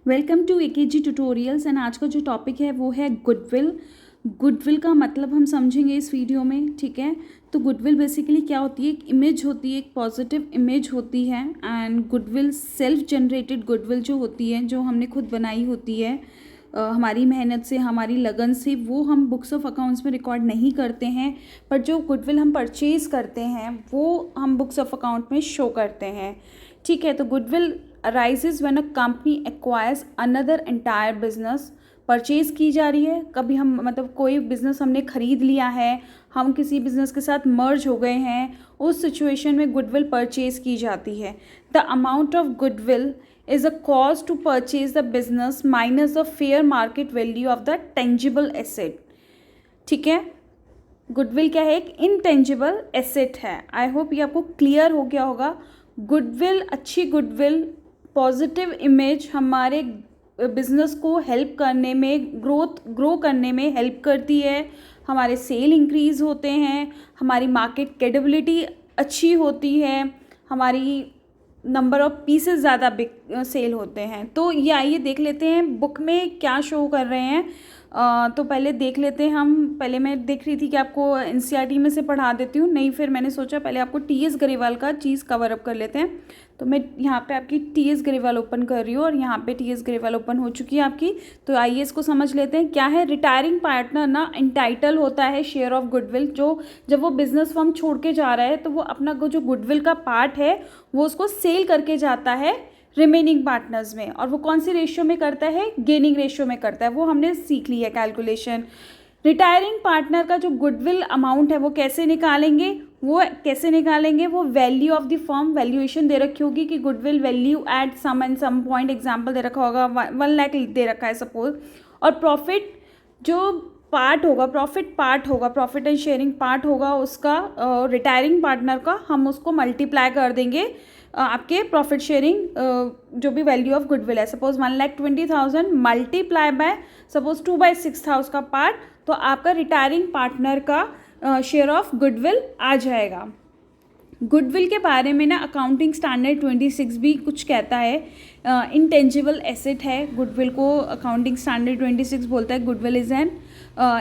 Welcome to AKG tutorials and आज का जो टॉपिक है वो है गुडविल। गुडविल का मतलब हम समझेंगे इस वीडियो में, ठीक है। तो गुडविल बेसिकली क्या होती है, एक इमेज होती है, एक पॉजिटिव इमेज होती है। And goodwill self generated goodwill जो होती है, जो हमने खुद बनाई होती है हमारी मेहनत से, हमारी लगन से, वो हम बुक्स ऑफ अकाउंट्स में रिकॉर्ड नहीं करते हैं। पर जो गुडविल हम परचेज़ करते हैं वो हम बुक्स ऑफ अकाउंट में शो करते हैं, ठीक है। तो goodwill arises when a company acquires another entire business। Purchase की जा रही है, कभी हम मतलब कोई बिजनेस हमने खरीद लिया है, हम किसी बिजनेस के साथ मर्ज हो गए हैं, उस सिचुएशन में गुडविल परचेज की जाती है। The amount of goodwill is a cost to purchase the business minus the fair market value of the tangible asset, ठीक है। गुडविल क्या है, एक इनटेंजिबल एसेट है। आई होप ये आपको क्लियर हो गया होगा। गुडविल, अच्छी गुडविल, पॉजिटिव इमेज हमारे बिजनेस को हेल्प करने में, ग्रो करने में हेल्प करती है। हमारे सेल इंक्रीज होते हैं, हमारी मार्केट क्रेडिबिलिटी अच्छी होती है, हमारी नंबर ऑफ पीसेस ज़्यादा बिक सेल होते हैं। तो ये आइए देख लेते हैं बुक में क्या शो कर रहे हैं। तो पहले देख लेते हैं हम। पहले मैं देख रही थी कि आपको एनसीईआरटी में से पढ़ा देती हूँ, नहीं फिर मैंने सोचा पहले आपको टीएस ग्रेवाल का चीज़ कवर अप कर लेते हैं। तो मैं यहाँ पे आपकी टीएस ग्रेवाल ओपन कर रही हूँ और यहाँ पे टीएस ग्रेवाल ओपन हो चुकी है आपकी। तो आइए इसको समझ लेते हैं क्या है। रिटायरिंग पार्टनर ना इंटाइटल होता है शेयर ऑफ गुडविल। जो जब वो बिजनेस फर्म छोड़ के जा रहा है तो वो अपना जो गुडविल का पार्ट है वो उसको सेल करके जाता है रिमेनिंग पार्टनर्स में। और वो कौन सी रेशियो में करता है, गेनिंग रेशियो में करता है। वो हमने सीख ली है कैलकुलेशन। रिटायरिंग पार्टनर का जो गुडविल अमाउंट है वो कैसे निकालेंगे, वो value of the firm, valuation दे रखी होगी कि goodwill value at some end some point, example दे रखा होगा 1 लाख दे रखा है सपोज। और प्रॉफिट जो पार्ट होगा, प्रॉफिट एंड शेयरिंग पार्ट होगा उसका रिटायरिंग पार्टनर का, हम उसको मल्टीप्लाई कर देंगे आपके प्रॉफिट शेयरिंग जो भी वैल्यू ऑफ गुडविल है। सपोज 1,20,000 मल्टीप्लाई बाय सपोज 2/6 था उसका पार्ट, तो आपका रिटायरिंग पार्टनर का शेयर ऑफ गुडविल आ जाएगा। गुडविल के बारे में ना अकाउंटिंग स्टैंडर्ड 26 भी कुछ कहता है। इनटेंजिबल एसेट है गुडविल को, अकाउंटिंग स्टैंडर्ड 26 बोलता है goodwill is an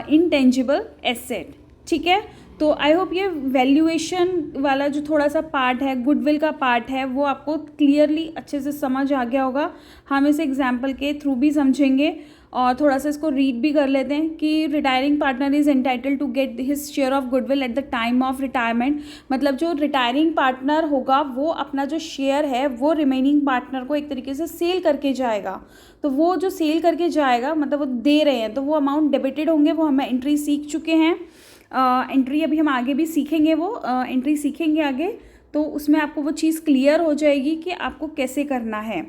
intangible asset, ठीक है। तो आई होप ये वैल्यूएशन वाला जो थोड़ा सा पार्ट है, गुडविल का पार्ट है, वो आपको क्लियरली अच्छे से समझ आ गया होगा। हम इसे एग्जाम्पल के थ्रू भी समझेंगे और थोड़ा सा इसको रीड भी कर लेते हैं कि retiring partner is entitle to get his share of goodwill at the time of retirement. मतलब जो रिटायरिंग पार्टनर होगा वो अपना जो शेयर है वो रिमेनिंग पार्टनर को एक तरीके से सेल करके जाएगा। तो वो जो सेल करके जाएगा मतलब वो दे रहे हैं, तो वो अमाउंट डेबिटेड होंगे। वो हमें एंट्री सीख चुके हैं, एंट्री अभी हम आगे भी सीखेंगे, वो एंट्री सीखेंगे आगे। तो उसमें आपको वो चीज़ क्लियर हो जाएगी कि आपको कैसे करना है,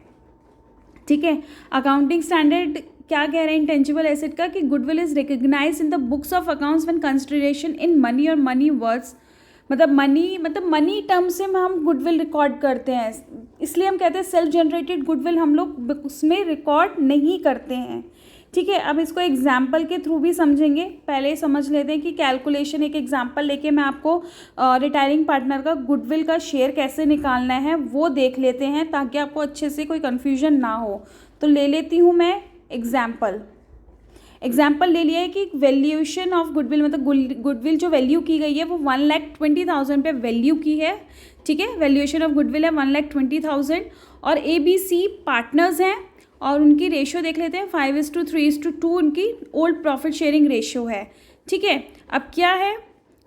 ठीक है। अकाउंटिंग स्टैंडर्ड क्या कह रहे हैं इंटेंजिबल एसेट का, कि goodwill is recognise in the books of accounts when consideration in money और मनी वर्ड्स। मतलब मनी टर्म्स से हम गुडविल रिकॉर्ड करते हैं, इसलिए हम कहते हैं सेल्फ जनरेटेड गुडविल हम लोग उसमें रिकॉर्ड नहीं करते हैं, ठीक है। अब इसको एग्जाम्पल के थ्रू भी समझेंगे। पहले समझ लेते हैं कि कैलकुलेशन, एक एग्जाम्पल लेके मैं आपको रिटायरिंग पार्टनर का गुडविल का शेयर कैसे निकालना है वो देख लेते हैं, ताकि आपको अच्छे से कोई कन्फ्यूजन ना हो। तो ले लेती हूँ मैं एग्जाम्पल ले लिया है कि वैल्यूएशन ऑफ गुडविल, मतलब गुडविल जो वैल्यू की गई है वो 1,20,000 पे वैल्यू की है, ठीक है। वैल्यूएशन ऑफ गुडविल है 1,20,000 और ABC पार्टनर्स हैं और उनकी रेशियो देख लेते हैं 5:3:2 उनकी ओल्ड प्रॉफिट शेयरिंग रेशियो है, ठीक है। अब क्या है,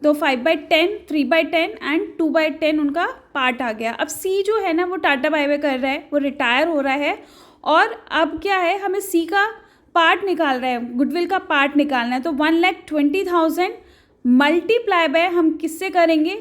तो 5/10, 3/10 एंड 2/10 उनका पार्ट आ गया। अब C जो है ना वो टाटा बाय बाय कर रहा है, वो रिटायर हो रहा है। और अब क्या है, हमें C का पार्ट निकाल रहा है, गुडविल का पार्ट निकालना है। तो 1,20,000 मल्टीप्लाई बाय हम किससे करेंगे,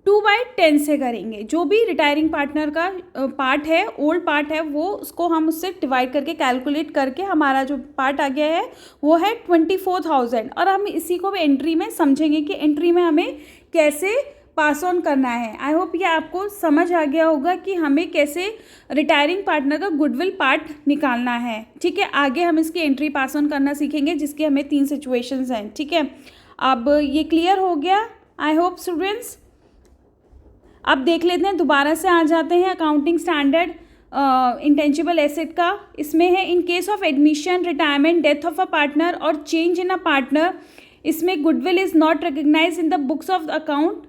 2/10 से करेंगे। जो भी रिटायरिंग पार्टनर का पार्ट है, ओल्ड पार्ट है, वो उसको हम उससे डिवाइड करके कैलकुलेट करके हमारा जो पार्ट आ गया है वो है 24,000। और हम इसी को एंट्री में समझेंगे कि एंट्री में हमें कैसे पास ऑन करना है। आई होप ये आपको समझ आ गया होगा कि हमें कैसे रिटायरिंग पार्टनर का गुडविल पार्ट निकालना है, ठीक है। आगे हम इसकी एंट्री पास ऑन करना सीखेंगे, जिसके हमें 3 सिचुएशंस हैं, ठीक है। अब ये क्लियर हो गया आई होप स्टूडेंट्स। अब देख लेते हैं, दोबारा से आ जाते हैं अकाउंटिंग स्टैंडर्ड इंटेंजिबल एसेट का। इसमें है in case of admission, retirement, death of a partner और चेंज इन अ पार्टनर, इसमें goodwill is not recognise in the books of account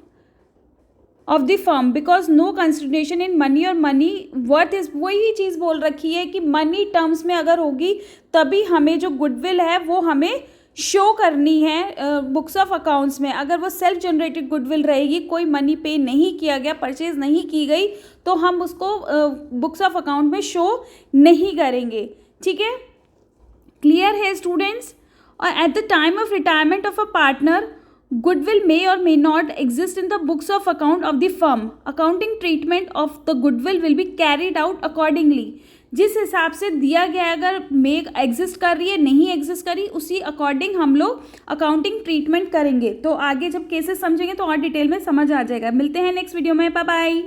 of the firm because no consideration in money, और money worth is, वही चीज़ बोल रखी है कि money terms में अगर होगी तभी हमें जो गुडविल है वो हमें शो करनी है बुक्स ऑफ अकाउंट्स में। अगर वो सेल्फ जनरेटेड गुडविल रहेगी, कोई मनी पे नहीं किया गया, परचेज नहीं की गई, तो हम उसको बुक्स ऑफ अकाउंट में शो नहीं करेंगे। ठीक है, क्लियर है स्टूडेंट्स। और eight the time of retirement of a partner, goodwill may or may not exist in the books of account of the firm. Accounting treatment of the goodwill will be carried out accordingly. जिस हिसाब से दिया गया है, अगर मे exist कर रही है, नहीं एग्जिस्ट करी, उसी अकॉर्डिंग हम लोग अकाउंटिंग ट्रीटमेंट करेंगे। तो आगे जब केसेस समझेंगे तो और डिटेल में समझ आ जाएगा। मिलते हैं नेक्स्ट वीडियो में, बाय बाय।